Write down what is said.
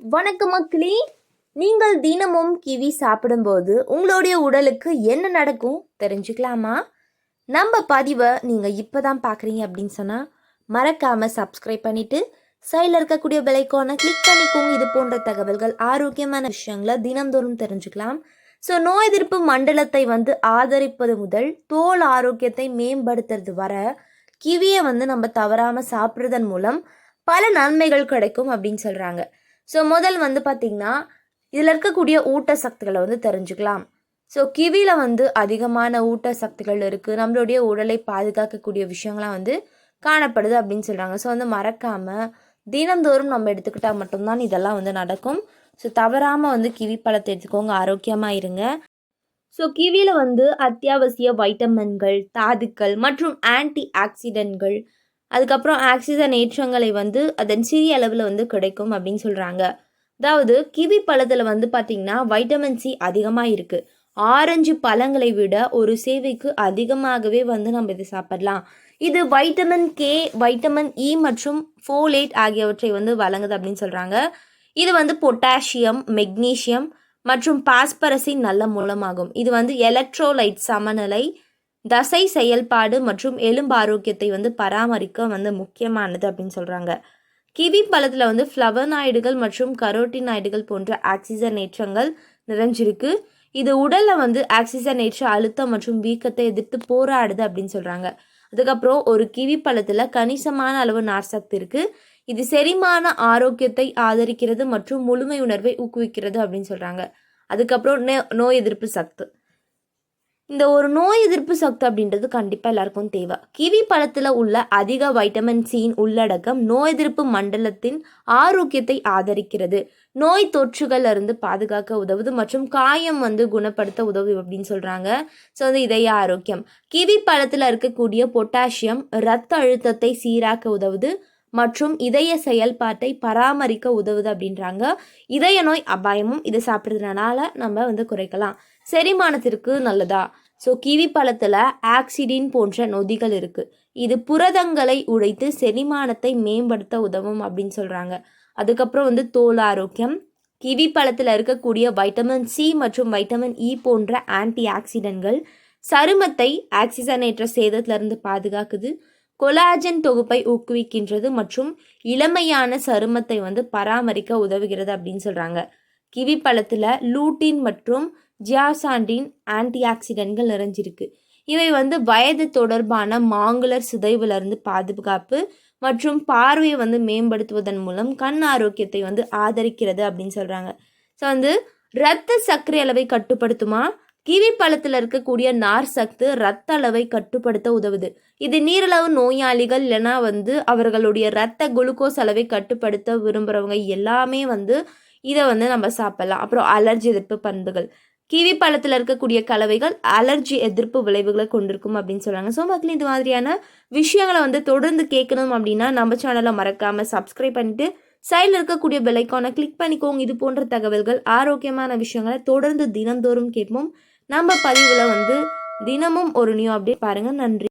வணக்கம் மக்களே. நீங்கள் தினமும் கிவி சாப்பிடும்போது உங்களுடைய உடலுக்கு என்ன நடக்கும் தெரிஞ்சுக்கலாமா? நம்ம பதிவை நீங்கள் இப்போ தான் பார்க்குறீங்க அப்படின்னு சொன்னால் மறக்காமல் சப்ஸ்கிரைப் பண்ணிவிட்டு சைடில் இருக்கக்கூடிய பெலைக்கானை கிளிக் பண்ணிக்கோங்க. இது போன்ற தகவல்கள் ஆரோக்கியமான விஷயங்களை தினந்தோறும் தெரிஞ்சுக்கலாம். ஸோ நோய் எதிர்ப்பு மண்டலத்தை ஆதரிப்பது முதல் தோல் ஆரோக்கியத்தை மேம்படுத்துறது வர கிவியை நம்ம தவறாமல் சாப்பிட்றதன் மூலம் பல நன்மைகள் கிடைக்கும் அப்படின்னு சொல்கிறாங்க. ஸோ முதல் பார்த்திங்கன்னா இதில் இருக்கக்கூடிய ஊட்டச்சத்துக்களை தெரிஞ்சுக்கலாம். ஸோ கிவியில் அதிகமான ஊட்டச்சத்துக்கள் இருக்குது. நம்மளுடைய உடலை பாதுகாக்கக்கூடிய விஷயங்கள்லாம் காணப்படுது அப்படின்னு சொல்கிறாங்க. ஸோ மறக்காமல் தினந்தோறும் நம்ம எடுத்துக்கிட்டால் மட்டும்தான் இதெல்லாம் நடக்கும். ஸோ தவறாமல் கிவி பழத்தை எடுத்துக்கோங்க, ஆரோக்கியமாக இருங்க. ஸோ கிவியில் அத்தியாவசிய வைட்டமின்கள், தாதுக்கள் மற்றும் ஆன்டி ஆக்சிடென்ட்கள், அதுக்கப்புறம் ஆக்சிஜன் ஏற்றங்களை அதன் சிறிய அளவில் கிடைக்கும் அப்படின்னு சொல்கிறாங்க. அதாவது கிவி பழத்தில் பார்த்திங்கன்னா வைட்டமின் சி அதிகமாக இருக்குது. ஆரஞ்சு பழங்களை விட ஒரு சேவைக்கு அதிகமாகவே நம்ம இதை சாப்பிடலாம். இது வைட்டமின் கே, வைட்டமின் இ மற்றும் ஃபோலேட் ஆகியவற்றை வழங்குது அப்படின்னு சொல்கிறாங்க. இது பொட்டாசியம், மெக்னீசியம் மற்றும் பாஸ்பரஸின் நல்ல மூலமாகும். இது எலக்ட்ரோலைட் சமநிலை, தசை செயல்பாடு மற்றும் எலும்பு ஆரோக்கியத்தை பராமரிக்க முக்கியமானது அப்படின்னு சொல்கிறாங்க. கிவி பழத்தில் ஃப்ளவனாய்டுகள் மற்றும் கரோட்டினாய்டுகள் போன்ற ஆக்சிஜனேற்றங்கள் நிறைஞ்சிருக்கு. இது உடலில் ஆக்சிஜனேற்ற அழுத்தம் மற்றும் வீக்கத்தை எதிர்த்து போராடுது அப்படின்னு சொல்கிறாங்க. அதுக்கப்புறம் ஒரு கிவி பழத்தில் கணிசமான அளவு நார்சத்து இருக்குது. இது செரிமான ஆரோக்கியத்தை ஆதரிக்கிறது மற்றும் முழுமை உணர்வை ஊக்குவிக்கிறது அப்படின்னு சொல்கிறாங்க. அதுக்கப்புறம் நோய் எதிர்ப்பு சக்தி. இந்த ஒரு நோய் எதிர்ப்பு சக்தி அப்படின்றது கண்டிப்பாக எல்லாருக்கும் தேவை. கிவி பழத்தில் உள்ள அதிக வைட்டமின் சியின் உள்ளடக்கம் நோய் எதிர்ப்பு மண்டலத்தின் ஆரோக்கியத்தை ஆதரிக்கிறது, நோய் தொற்றுகள் இருந்து பாதுகாக்க உதவுது மற்றும் காயம் குணப்படுத்த உதவு அப்படின்னு சொல்கிறாங்க. ஸோ இதய ஆரோக்கியம். கிவி பழத்தில் இருக்கக்கூடிய பொட்டாசியம் இரத்த அழுத்தத்தை சீராக்க உதவுது மற்றும் இதய செயல்பாட்டை பராமரிக்க உதவுது அப்படின்றாங்க. இதய நோய் அபாயமும் இதை சாப்பிட்றதுனால நம்ம குறைக்கலாம். செரிமானத்திற்கு நல்லதா? ஸோ கிவி பழத்தில் ஆக்சிடின் போன்ற நொதிகள் இருக்குது. இது புரதங்களை உடைத்து செரிமானத்தை மேம்படுத்த உதவும் அப்படின்னு சொல்கிறாங்க. அதுக்கப்புறம் தோல் ஆரோக்கியம். கிவி பழத்தில் இருக்கக்கூடிய வைட்டமின் சி மற்றும் வைட்டமின் இ போன்ற ஆன்டி ஆக்சிடென்ட்கள் சருமத்தை ஆக்சிஜனேற்ற சேதத்திலிருந்து பாதுகாக்குது, கொலாஜன் தொகுப்பை ஊக்குவிக்கின்றது மற்றும் இளமையான சருமத்தை பராமரிக்க உதவுகிறது அப்படின்னு சொல்கிறாங்க. கிவி பழத்தில் லூட்டின் மற்றும் ஜியாசாண்டின் ஆன்டி ஆக்சிடென்ட்கள் நிறைஞ்சிருக்கு. இவை வயது தொடர்பான மாங்குலர் சிதைவிலிருந்து பாதுகாப்பு மற்றும் பார்வையை மேம்படுத்துவதன் மூலம் கண் ஆரோக்கியத்தை ஆதரிக்கிறது அப்படின்னு சொல்கிறாங்க. ஸோ இரத்த சர்க்கரை அளவை கட்டுப்படுத்துமா? கிவி பழத்தில் இருக்கக்கூடிய நார் சத்து இரத்த அளவை கட்டுப்படுத்த உதவுது. இது நீரிழிவு நோயாளிகள் இல்லைன்னா அவர்களுடைய இரத்த குளுக்கோஸ் அளவை கட்டுப்படுத்த விரும்புகிறவங்க எல்லாமே இதை நம்ம சாப்பிடலாம். அப்புறம் அலர்ஜி எதிர்ப்பு பண்புகள். கிவி பழத்தில் இருக்கக்கூடிய கலவைகள் அலர்ஜி எதிர்ப்பு விளைவுகளை கொண்டிருக்கும் அப்படின்னு சொல்கிறாங்க. ஸோ மக்கள் இந்த மாதிரியான விஷயங்களை தொடர்ந்து கேட்கணும் அப்படின்னா நம்ம சேனலை மறக்காமல் சப்ஸ்கிரைப் பண்ணிவிட்டு சைடில் இருக்கக்கூடிய பெல்லைக்கானை கிளிக் பண்ணிக்கோங்க. இது போன்ற தகவல்கள் ஆரோக்கியமான விஷயங்களை தொடர்ந்து தினந்தோறும் கேட்போம். நம்ம பதிவில் தினமும் ஒரு நியூ அப்டேட் பாருங்கள். நன்றி.